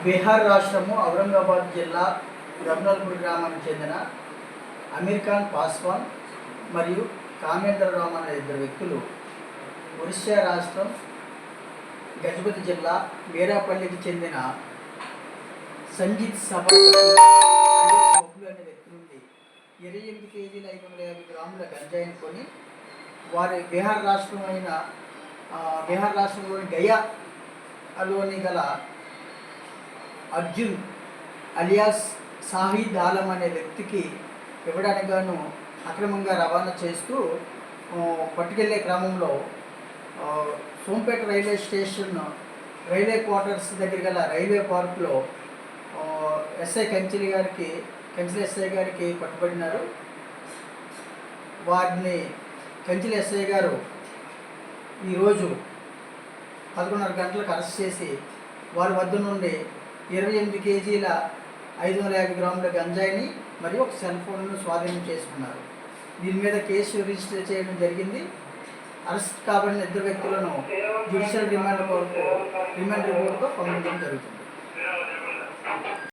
బీహార్ రాష్ట్రము ఔరంగాబాద్ జిల్లా రమణల్పూర్ గ్రామానికి చెందిన అమీర్ ఖాన్ పాస్వాన్ మరియు కామేంద్రరావు అనే ఇద్దరు వ్యక్తులు ఒరిస్సా రాష్ట్రం గజపతి జిల్లా వీరాపల్లికి చెందిన సంజిత్ సభాపతి అనే వ్యక్తి నుండి 28 కేజీల 550 గ్రాముల గంజాయిని కొని వారి బీహార్ రాష్ట్రంలోని గయాలోని గల అర్జున్ అలియాస్ సాహిద్ ఆలం అనే వ్యక్తికి ఇవ్వడానికి గాను అక్రమంగా రవాణా చేస్తూ పట్టుకెళ్లే క్రమంలో Sompeta railway station railway quarters దగ్గర గల రైల్వే పార్కులో కంచిలి ఎస్ఐ గారికి పట్టుబడినారు. వారిని కంచిలి ఎస్ఐ గారు ఈరోజు 11:30 గంటలకు అరెస్ట్ చేసి వారి వద్ద నుండి 28 కేజీల 550 గ్రాముల గంజాయిని మరియు ఒక సెల్ ఫోన్ను స్వాధీనం చేసుకున్నారు. దీని మీద కేసు రిజిస్టర్ చేయడం జరిగింది. అరెస్ట్ కాబడిన ఇద్దరు వ్యక్తులను జ్యుడిషియల్ రిమాండ్ రిపోర్ట్తో పంపించడం జరుగుతుంది.